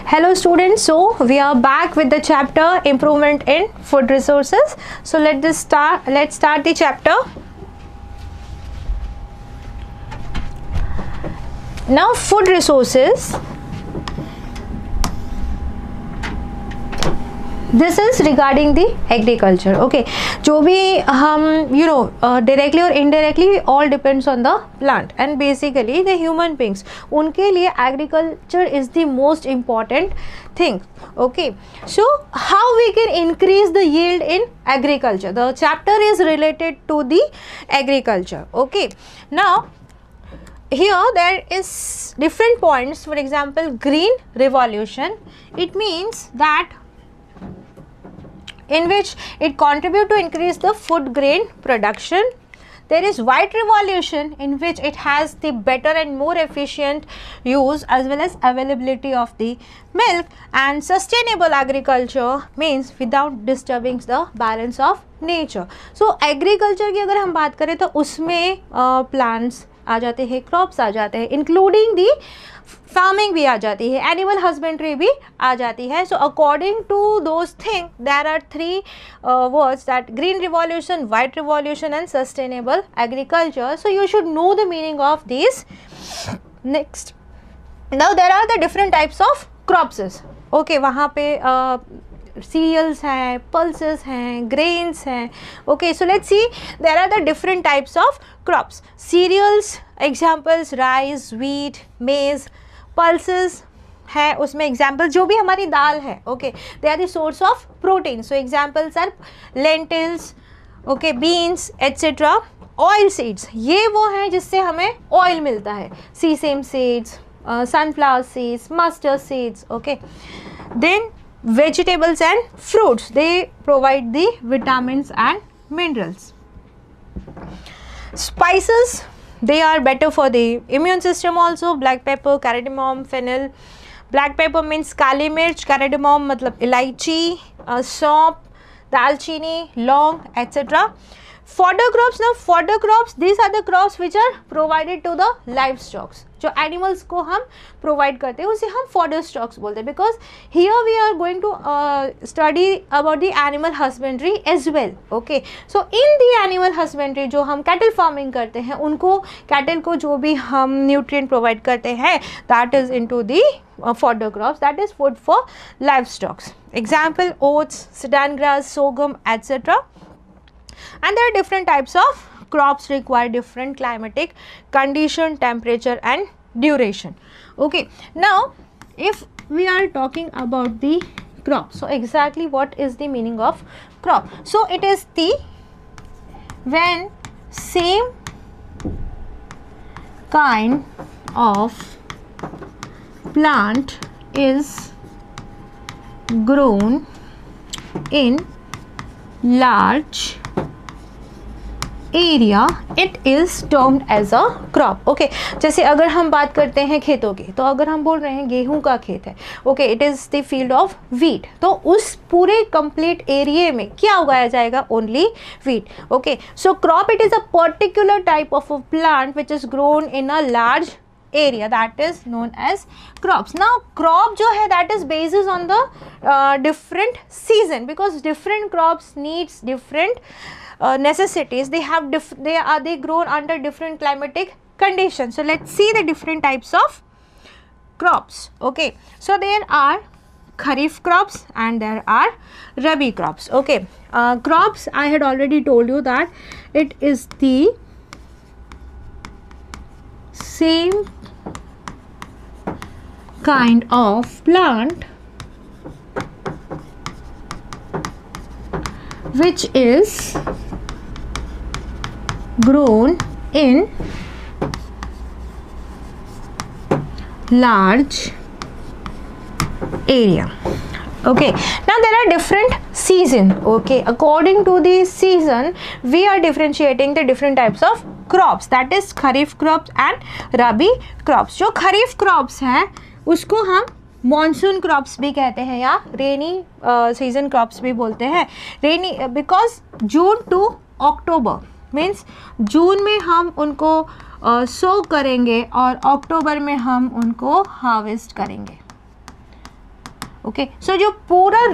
Hello students, so we are back with the chapter improvement in food resources. So let's start the chapter. Now food resources, this is regarding the agriculture. Okay, जो भी हम directly or indirectly all depends on the plant and basically the human beings, उनके लिए agriculture is the most important thing. Okay, so how we can increase the yield in agriculture? The chapter is related to the agriculture. Okay, now here there is different points. For example, green revolution, it means that in which it contribute to increase the food grain production. There is white revolution in which it has the better and more efficient use as well as availability of the milk, and sustainable agriculture means without disturbing the balance of nature. So agriculture की अगर हम बात करें तो उसमें plants आ जाते हैं, crops आ जाते हैं, इंक्लूडिंग दी फार्मिंग भी आ जाती है, एनिमल हस्बेंड्री भी आ जाती है. So according to those thing there are three words, that green revolution, white revolution and sustainable agriculture. So you should know the meaning of this. Next, now there are the different types of crops. Okay, वहाँ पे cereals हैं, pulses हैं, grains हैं. Okay, so let's see, there are the different types of crops. Cereals examples rice, wheat, maize. Pulses है, उसमें example जो भी हमारी दाल है. Okay, they are the source of protein. So examples are lentils, okay, beans, etc. Oil seeds, ये वो हैं जिससे हमें oil मिलता है. Sesame seeds, sunflower seeds, mustard seeds. Okay, then vegetables and fruits, they provide the vitamins and minerals. Spices, they are better for the immune system also. Black pepper, cardamom, fennel. Black pepper means काली मिर्च, cardamom मतलब इलायची, सौंफ, दालचीनी, लौंग, etc. Fodder crops, now fodder crops, these are the crops which are provided to the livestock. जो animals को हम provide करते हैं उसे हम fodder stocks बोलते हैं, because here we are going to study about the animal husbandry as well. Okay, so in the animal husbandry जो हम cattle farming करते हैं, उनको cattle को जो भी हम nutrient provide करते हैं, that is into the fodder crops, that is food for livestock. Example, oats, sudan grass, sorghum, etc. And there are different types of crops require different climatic condition, temperature and duration. Okay, now if we are talking about the crop, so exactly what is the meaning of crop? So it is the when same kind of plant is grown in large area, it is termed as a crop. Okay, जैसे अगर हम बात करते हैं खेतों की, तो अगर हम बोल रहे हैं गेहूं का खेत है, okay, it is the field of wheat, तो उस पूरे कंप्लीट एरिया में क्या उगाया जाएगा? Only wheat. Okay, so crop it is a particular type of a plant which is grown in a large area, that is known as crops. Now crop जो है that is basis on the different season, because different crops needs different necessities. They have they grown under different climatic conditions. So let's see the different types of crops. Okay, so there are kharif crops and there are rabi crops. Okay, crops, I had already told you that it is the same kind of plant which is grown in large area. Okay, now there are different season. Okay, according to the season we are differentiating the different types of crops, that is kharif crops and rabi crops. जो खरीफ crops हैं उसको हम monsoon crops भी कहते हैं या rainy season crops भी बोलते हैं. Rainy because June to October means June में हम उनको सो करेंगे और अक्टूबर में हम उनको हार्वेस्ट करेंगे. ओके, सो जो पूरा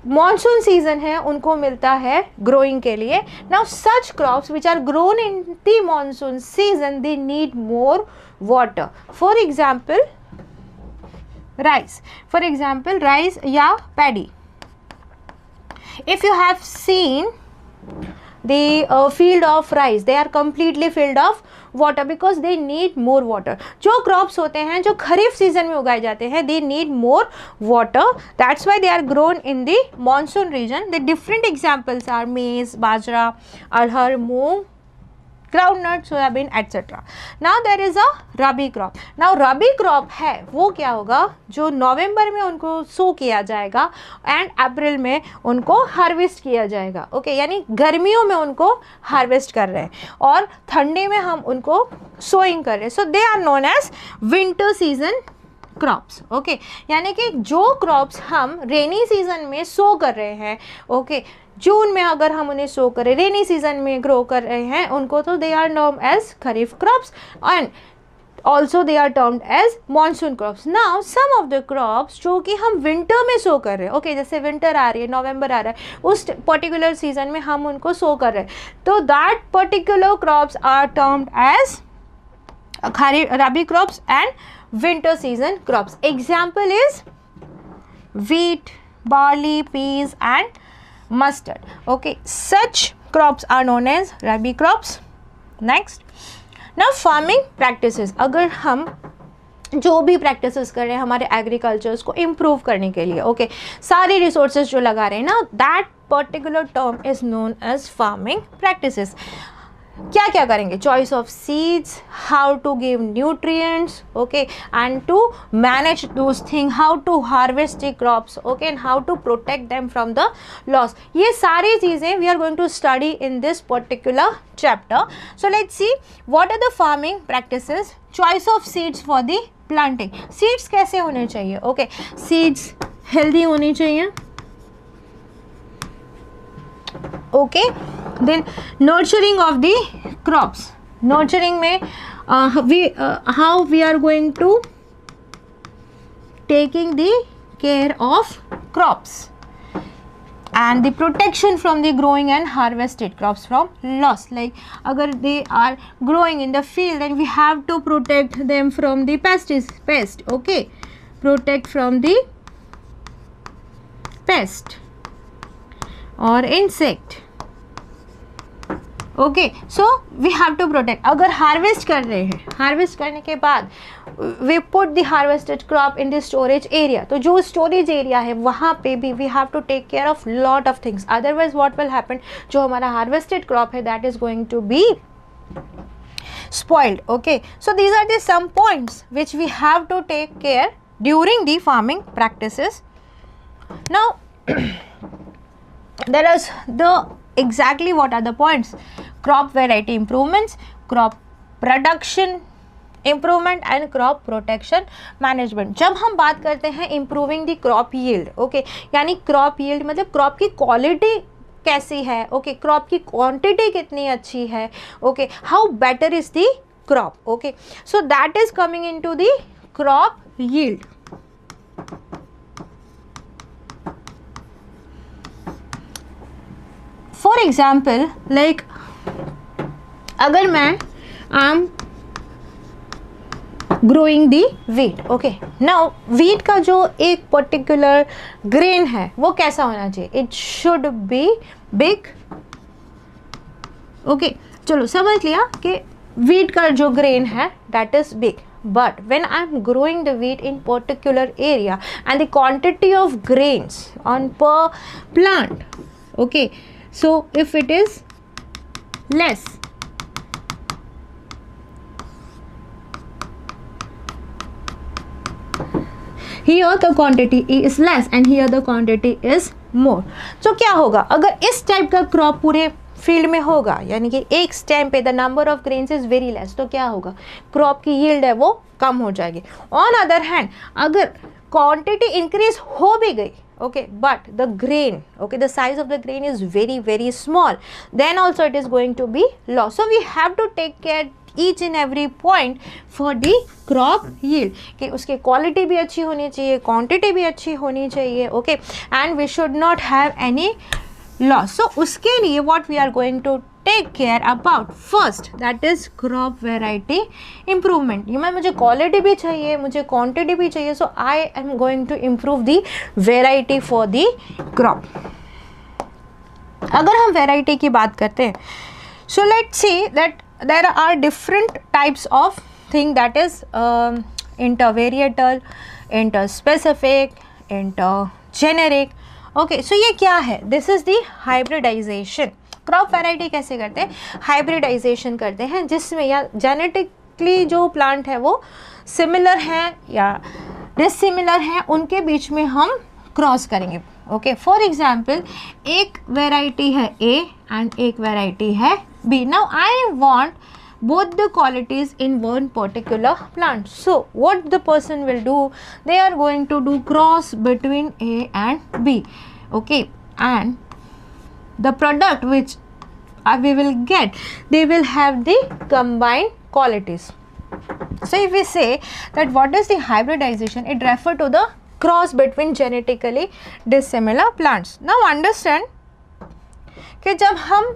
मॉनसून सीजन है उनको मिलता है ग्रोइंग के लिए. Now such crops which are grown in the monsoon season they need more water. For example rice या paddy. If you have seen the field of rice, they are completely filled of water because they need more water. जो crops होते हैं जो खरीफ season में उगाए जाते हैं, they need more water. That's why they are grown in the monsoon region. The different examples are maize, bajra, arhar, moong, groundnut, soybean etc. Now there is a rabi crop. Now rabi crop है वो क्या होगा, जो नवंबर में उनको सो किया जाएगा and April में उनको हार्वेस्ट किया जाएगा. ओके, यानी गर्मियों में उनको हार्वेस्ट कर रहे हैं और ठंडी में हम उनको सोइंग कर रहे हैं. So they are known as winter season crops. Okay, यानी कि जो क्रॉप्स हम रेनी सीजन में सो कर रहे हैं, ओके, जून में अगर हम उन्हें सो करें, रेनी सीजन में ग्रो कर रहे हैं उनको, तो they are known as kharif crops and also they are termed as monsoon crops. Now some of the crops जो कि हम विंटर में सो कर रहे हैं, ओके, जैसे विंटर आ रही है, नवंबर आ रहा है, उस पर्टिकुलर सीजन में हम उनको सो कर रहे हैं, तो that particular crops are termed as rabi crops and winter season crops. Example is wheat, barley, peas and mustard. Okay, such crops are known as rabi crops. Next, now farming practices. अगर हम जो भी प्रैक्टिसेस कर रहे हैं हमारे agricultures को improve करने के लिए, ओके, सारी रिसोर्सेज जो लगा रहे हैं ना, that particular term is known as farming practices. क्या क्या करेंगे, choice of seeds, how to give nutrients, okay, and to manage those thing, how to harvest the crops, okay, and how to protect them from the loss. ये सारी चीज़ें we are going to study in this particular chapter. So let's see what are the farming practices. Choice of seeds for the planting. Seeds कैसे होने चाहिए, okay, seeds healthy होनी चाहिए, okay. Then nurturing of the crops. Nurturing में how we are going to taking the care of crops and the protection from the growing and harvested crops from loss. Like अगर they are growing in the field, then we have to protect them from the pest. Okay, protect from the pest or insect. Okay, so we have to protect. अगर harvest कर रहे हैं, harvest करने के बाद we put the harvested crop in the storage area, तो जो storage area है वहाँ पे भी we have to take care of lot of things. Otherwise what will happen, जो हमारा हार्वेस्टेड क्रॉप है that is going to be spoiled. Okay, so these are the some points which we have to take care during the farming practices. Now there is the exactly what are the points: crop variety improvements, crop production improvement and crop protection management. जब हम बात करते हैं improving the crop yield, okay, यानी crop yield मतलब crop की quality कैसी है, ओके, क्रॉप की क्वांटिटी कितनी अच्छी है, okay, how better is the crop, okay, so that is coming into the crop yield. For example like अगर मैं आई ग्रोइंग दी वीट, ओके, नाउ वीट का जो एक पर्टिकुलर ग्रेन है वो कैसा होना चाहिए, it should be big. Okay, चलो समझ लिया कि वीट का जो ग्रेन है that is big. But when I'm growing the wheat in particular area and the quantity of grains on per plant, okay, so if it is less, here the quantity is less and here the quantity is more. So क्या होगा अगर इस type का crop पूरे field में होगा, यानी कि एक स्टेम पे the number of grains is very less, तो क्या होगा, क्रॉप की यील्ड है वो कम हो जाएगी. ऑन अदर हैंड अगर क्वांटिटी इंक्रीज हो भी गई, okay, but the grain, okay, the size of the grain is very very small, then also it is going to be loss. So we have to take care each and every point for the crop yield, कि उसकी quality भी अच्छी होनी चाहिए, quantity भी अच्छी होनी चाहिए, okay, and we should not have any loss. So उसके लिए what we are going to take care about first, that is crop variety improvement. ये मुझे क्वालिटी भी चाहिए, मुझे क्वांटिटी भी चाहिए, so I am going to improve the variety for the crop. अगर हम वेराइटी की बात करते हैं, so let's see that there are different types of thing, that is intervarietal, interspecific, इंटरजेनेरिक. Okay, so ये क्या है? This is the hybridisation. Crop variety कैसे करते हैं? हाइब्रिडाइजेशन करते हैं, जिसमें या जेनेटिकली जो प्लांट है वो सिमिलर हैं या डिसिमिलर हैं, उनके बीच में हम क्रॉस करेंगे. ओके, फॉर एग्जाम्पल एक वैरायटी है ए एंड एक वैरायटी है B. Now I want both the qualities in one particular plant. So what the person will do, they are going to do cross between A and B. Okay, and the product which we will get, they will have the combined qualities. So if we say that what is the hybridization, it refer to the cross between genetically dissimilar plants. Now understand कि जब हम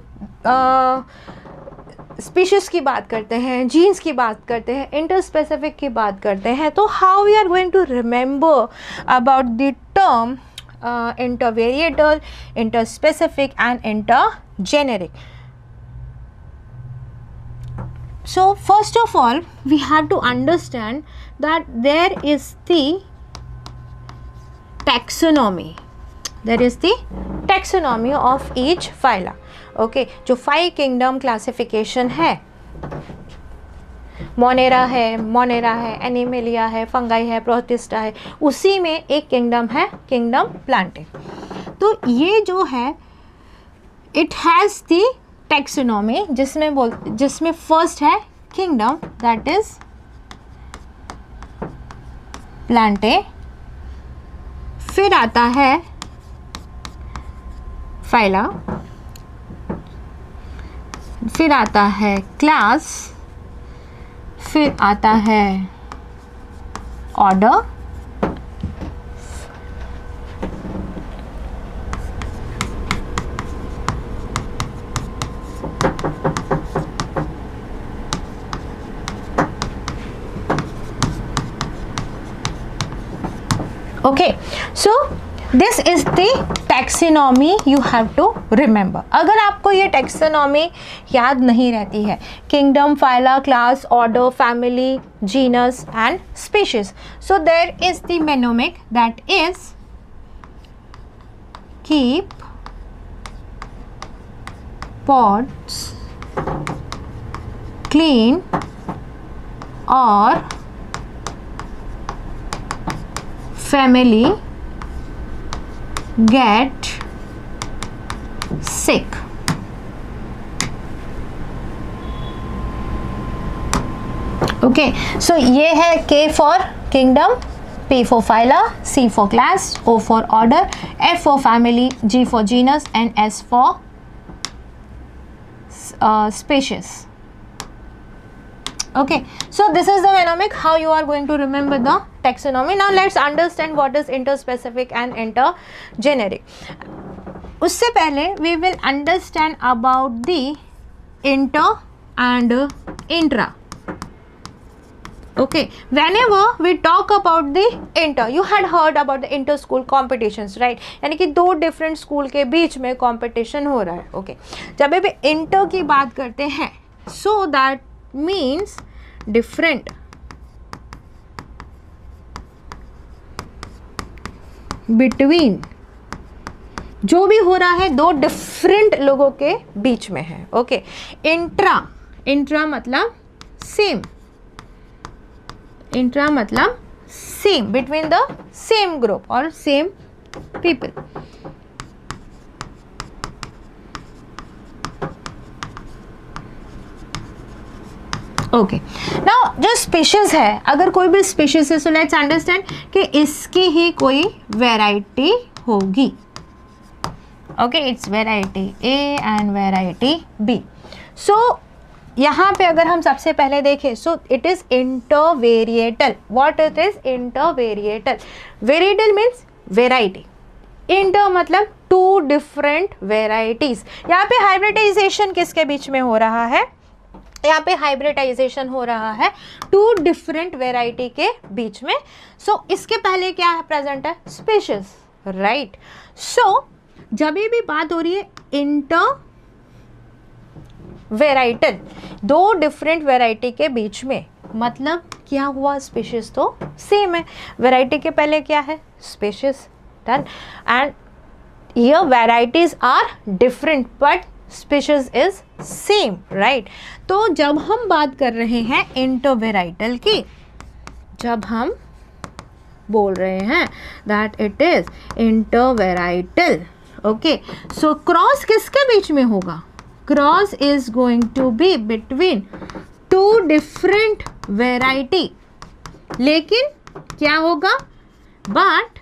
species की बात करते हैं, jeans की बात करते हैं, इंटरस्पेसिफिक की बात करते हैं, तो how we are going to remember about the term intervarietal, interspecific and intergeneric. So first of all we have to understand that there is the taxonomy, there is the taxonomy of each phyla. Okay, जो 5 kingdom classification है, Monera है, animalia है, fungi है, protista है, उसी में एक kingdom है किंगडम प्लांटे. तो ये जो है इट हैज़ द टैक्सोनॉमी, जिसमें फर्स्ट है किंगडम, दैट इज प्लांटे. फिर आता है फाइला, फिर आता है क्लास, फिर आता है order, okay. So this is the taxonomy you have to remember. अगर आपको ये टैक्सोनॉमी याद नहीं रहती है, kingdom, phyla, class, order, family, genus and species, so there is the mnemonic, that is keep pots clean और family get sick. Okay, so ये है K for kingdom, P for phyla, C for class, O for order, F for family, G for genus and S for species. Okay, so this is the mnemonic how you are going to remember the taxonomy. Now let's understand what is interspecific and intergeneric. उससे पहले we will understand about the inter and intra. Okay, whenever we talk about the inter, you had heard about the inter school competitions, right? यानी कि 2 different school के बीच में competition हो रहा है. Okay, जब भी inter की बात करते हैं, so that means different between, जो भी हो रहा है 2 डिफरेंट लोगों के बीच में है. ओके, इंट्रा मतलब सेम, इंट्रा मतलब same, between the same group और सेम पीपल. ओके, नाउ जो स्पीशीज है, अगर कोई भी स्पीशीज है, सो लेट्स अंडरस्टैंड कि इसकी ही कोई वैरायटी होगी. Okay, it's variety A and variety B. So यहाँ पे अगर हम सबसे पहले देखें, so it is intervarietal. What it is? Intervarietal. Varietal means variety. Inter मतलब टू डिफरेंट वेराइटीज. यहाँ पे हाइब्रिडाइजेशन किसके बीच में हो रहा है? यहाँ पे हाइब्रिडाइजेशन हो रहा है टू डिफरेंट वेराइटी के बीच में. सो इसके पहले क्या है प्रेजेंट है? Species, right. सो जब भी बात हो रही है इंटर वेराइटल, दो डिफरेंट वेराइटी के बीच में, मतलब क्या हुआ? स्पीशीज तो सेम है. वेराइटी के पहले क्या है? Species. Done. And here varieties are different but species is same, right. तो जब हम बात कर रहे हैं इंटरवेराइटल की, जब हम बोल रहे हैं that it is intervarietal, okay, so cross किसके बीच में होगा? Cross is going to be between two different variety. लेकिन क्या होगा? But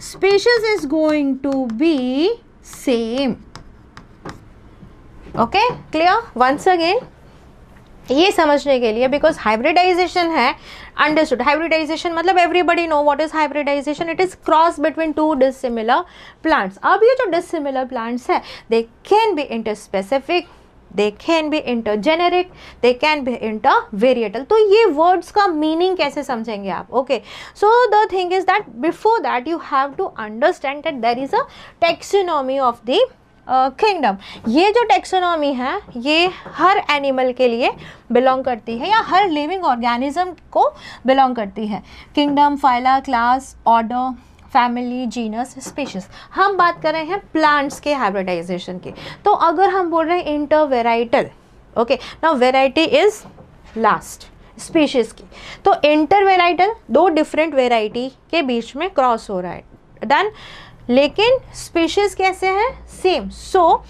species is going to be same. Okay, clear? Once again ये समझने के लिए, बिकॉज हाइब्रिडाइजेशन है, अंडरस्टूड. हाइब्रिडाइजेशन मतलब everybody know what is hybridisation. It is cross between two dissimilar plants. अब ये जो डिसिमिलर प्लांट्स है, they can be interspecific, they can be intergeneric, they can be intervarietal. तो ये वर्ड्स का meaning कैसे समझेंगे आप? Okay, so the thing is that before that you have to understand that there is a taxonomy of the kingdom. ये जो taxonomy है ये हर एनिमल के लिए बिलोंग करती है या हर लिविंग ऑर्गेनिज्म को बिलोंग करती है. Kingdom, phyla, class, order, family, genus, species. हम बात कर रहे हैं प्लांट्स के हाइब्रिडाइजेशन की. तो अगर हम बोल रहे हैं intervarietal, okay, now variety is last species की. तो इंटरवेराइटल दो डिफरेंट वेराइटी के बीच में क्रॉस हो रहा है. डन. लेकिन स्पीशीज कैसे हैं? सेम. सो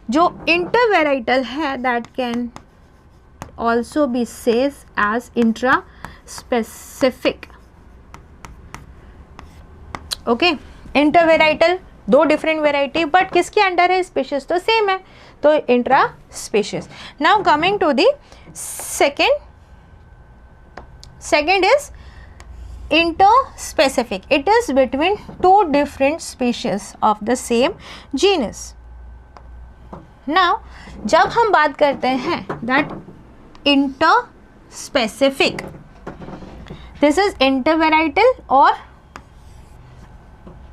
जो इंटरवेराइटल है that can also be said as intra specific. Okay, intervarietal दो डिफरेंट वेराइटी बट किसके अंडर है? स्पीशीज तो सेम है, तो intra species. Now coming to the second is interspecific. It is between two different species of the same genus. Now जब हम बात करते हैं that interspecific, this is intervarietal or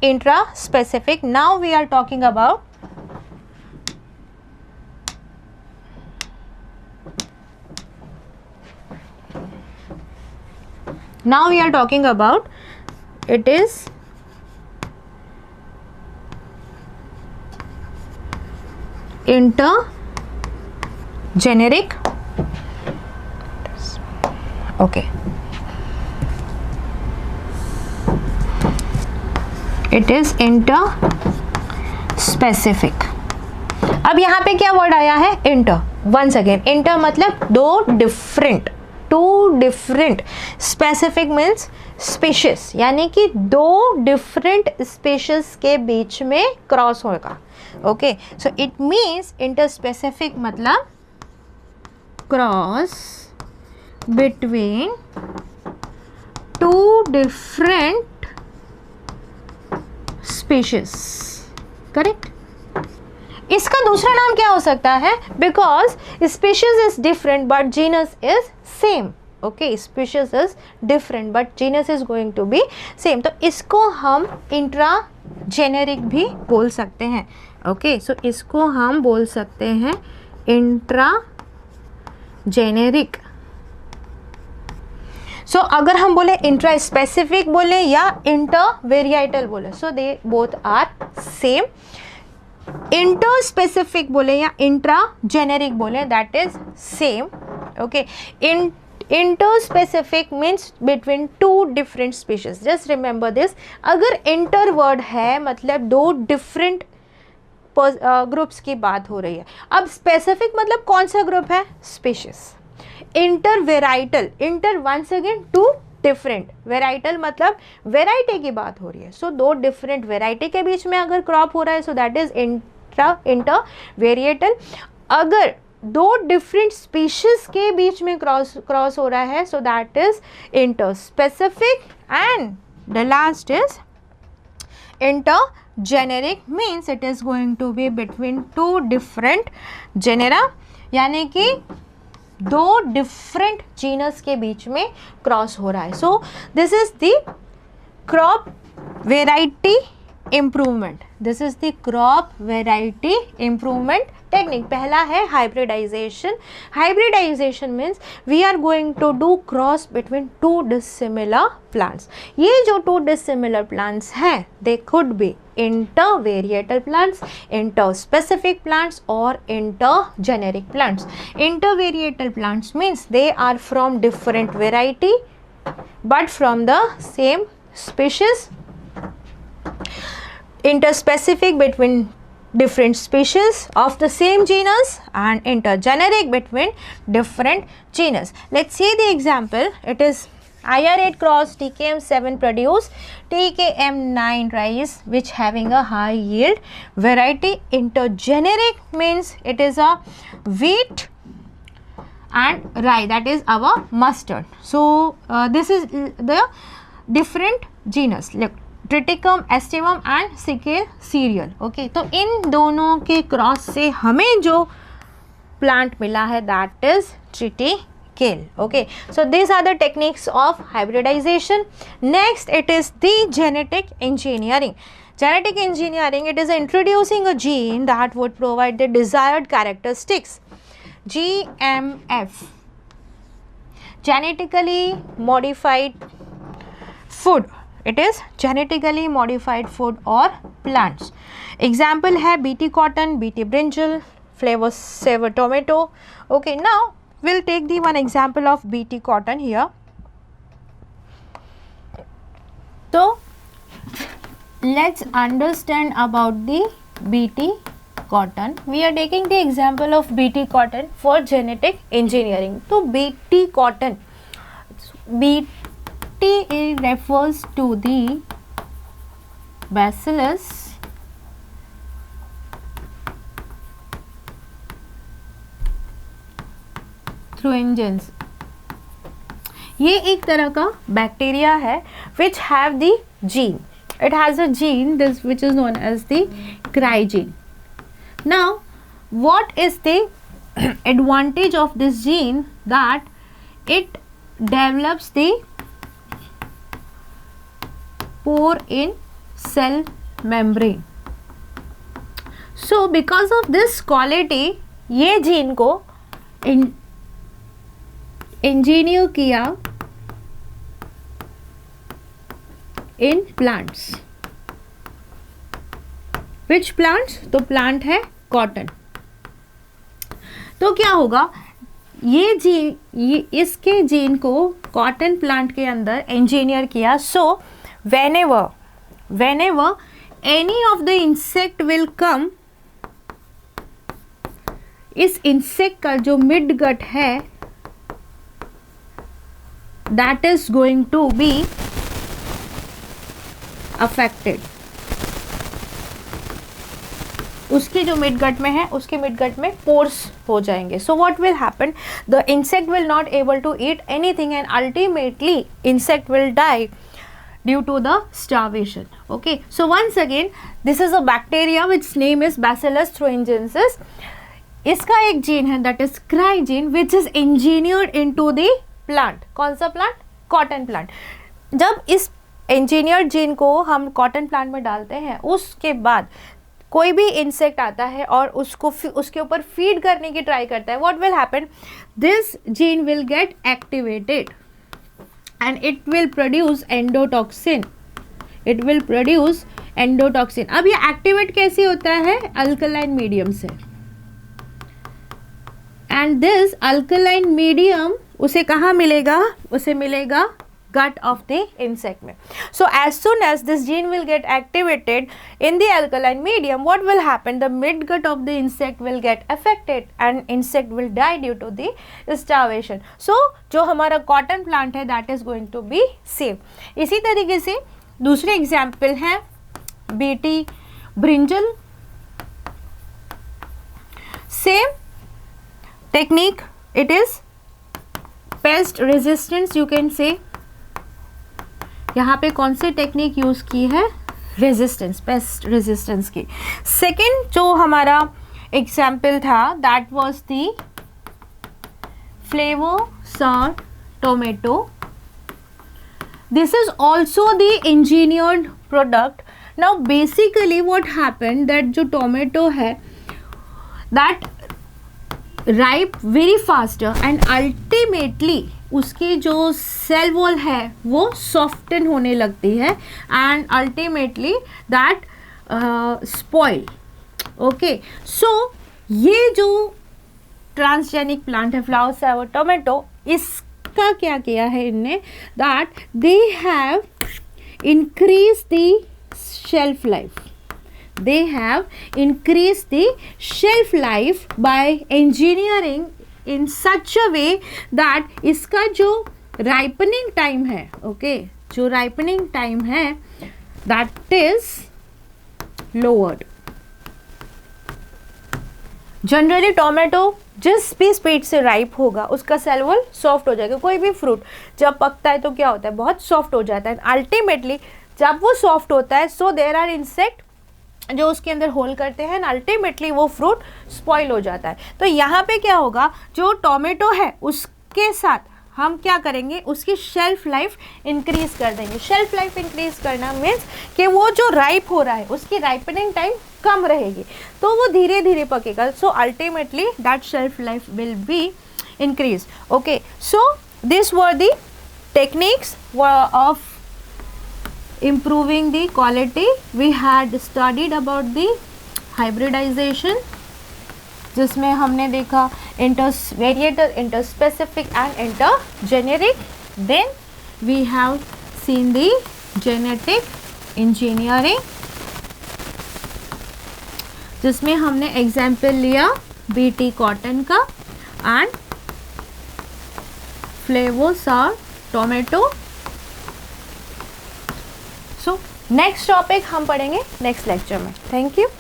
intraspecific. Now we are talking about it is intergeneric. Okay, it is interspecific. अब यहाँ पे क्या word आया है? इंटर. वंस अगेन, इंटर मतलब दो different, two different. Specific means species, यानी कि दो डिफरेंट स्पीशीज के बीच में क्रॉस होगा. Okay, so it means interspecific मतलब cross between two different species. Correct. इसका दूसरा नाम क्या हो सकता है? Because species is different but genus is same. Okay, species is different but genus is going to be same. तो इसको हम इंट्राजेनेरिक भी बोल सकते हैं. ओके, सो इसको हम बोल सकते हैं इंट्राजेनेरिक. सो अगर हम बोले इंट्रा स्पेसिफिक बोले या इंटरवेरिएटल बोले, so they both are same. Interspecific बोले या इंट्राजेनेरिक बोले, that is same. Okay, interspecific means between two different species. Just remember this. अगर इंटर वर्ड है मतलब दो डिफरेंट ग्रुप्स की बात हो रही है. अब स्पेसिफिक मतलब कौन सा ग्रुप है? Species. Intervarietal, inter once again two different, varietal मतलब वेराइटी की बात हो रही है. सो दो डिफरेंट वेराइटी के बीच में अगर क्रॉप हो रहा है, सो दैट इज इंटरवेरिएटल. अगर दो डिफरेंट स्पीशीज के बीच में क्रॉस हो रहा है, so that is interspecific. And the last is intergeneric, means it is going to be between two different genera, यानी कि दो डिफरेंट जीनस के बीच में क्रॉस हो रहा है. So this is the crop variety improvement. This is the crop variety improvement technique. पहला है hybridization. Hybridization means we are going to do cross between two dissimilar plants. ये जो टू डिसिमिलर प्लांट्स हैं, they could be intervarietal plants, interspecific plants or intergeneric plants. Intervarietal plants means they are from different variety but from the same species. Interspecific between different species of the same genus, and intergeneric between different genus. Let's see the example. It is IR8 cross TKM7 produce TKM9 rice which having a high yield. Variety intergeneric means it is a wheat and rye, that is our mustard. So this is the different genus like Triticum, Estivum and Sickle cereal. Okay, तो इन दोनों के cross से हमें जो plant मिला है that is Triticale. Okay, so these are the techniques of hybridization. Next, it is the genetic engineering. Genetic engineering, it is introducing a gene that would provide the desired characteristics. GMF, genetically modified food. It is genetically modified food or plants. Example है BT cotton, BT brinjal, flavor saver tomato. Okay, now we'll take the one example of BT cotton here. So let's understand about the BT cotton. We are taking the example of BT cotton for genetic engineering. So BT cotton, BT refers to the Bacillus thuringiensis. ये एक तरह का bacteria है which have the gene. It has a gene this which is known as the cry gene. Now what is the advantage of this gene? That it develops the pore in cell membrane. So because of this quality ये gene को engineer किया in plants. Which plants? तो plant है cotton. तो क्या होगा, ये gene, इसके जीन को कॉटन प्लांट के अंदर इंजीनियर किया. सो whenever any of the insect will come, इस इंसेक्ट का जो मिड गट है that is going to be affected. उसके जो मिड गट में है, उसके मिड गट में पोर्स हो जाएंगे. So what will happen? The insect will not able to eat anything and ultimately insect will die due to the starvation. Okay, so once again this is a bacteria which name is Bacillus thuringiensis. इसका एक gene है that is cry gene which is engineered into the plant. कौन सा plant? Cotton plant. जब इस engineered gene को हम cotton plant में डालते हैं, उसके बाद कोई भी इंसेक्ट आता है और उसको उसके ऊपर फीड करने की ट्राई करता है, what will happen? This gene will get activated and it will produce endotoxin. It will produce endotoxin. अब ये एक्टिवेट कैसे होता है? अल्कलाइन मीडियम से. एंड दिस अल्कलाइन मीडियम उसे कहाँ मिलेगा? उसे मिलेगा gut of the insect में. So as soon as this gene will get activated in the alkaline medium, what will happen? The mid gut of the insect will get affected and insect will die due to the starvation. So जो हमारा cotton plant है that is going to be safe. इसी तरीके से दूसरे example है BT brinjal. Same technique, it is pest resistance, you can say. यहाँ पे कौन सी टेक्निक यूज की है? रेजिस्टेंस, पेस्ट रेजिस्टेंस की. सेकेंड जो हमारा एग्जाम्पल था that was the Flavr Savr tomato. This is also the engineered product. Now basically what happened that जो टोमेटो है that ripe very faster and ultimately उसकी जो सेल वॉल है वो सॉफ्टन होने लगती है and ultimately that spoil. Okay, so ये जो ट्रांसजेनिक प्लांट है फ्लावर सॉर टोमेटो, इसका क्या किया है इनने that they have increase the shelf life. They have increased the shelf life by engineering in such a way that इसका जो ripening time है, okay, जो ripening time है that is lowered. Generally tomato जिस भी स्पीड से ripe होगा उसका सेल वॉल सॉफ्ट हो जाएगा. कोई भी फ्रूट जब पकता है तो क्या होता है, बहुत सॉफ्ट हो जाता है. अल्टीमेटली जब वो सॉफ्ट होता है सो देयर आर इंसेक्ट जो उसके अंदर होल करते हैं एंड अल्टीमेटली वो फ्रूट स्पॉइल हो जाता है. तो यहाँ पे क्या होगा, जो टोमेटो है उसके साथ हम क्या करेंगे, उसकी शेल्फ लाइफ इंक्रीज कर देंगे. शेल्फ लाइफ इंक्रीज करना मीन्स कि वो जो राइप हो रहा है उसकी राइपनिंग टाइम कम रहेगी तो वो धीरे धीरे पकेगा. So ultimately that shelf life will be increase. Okay, so this were the techniques of improving the quality. We had studied about the hybridization जिसमें हमने देखा variator, interspecific and intergeneric. Then we have seen the genetic engineering जिसमें हमने example लिया BT cotton का and Flavr Savr tomato. So next topic हम पढ़ेंगे next lecture में. Thank you.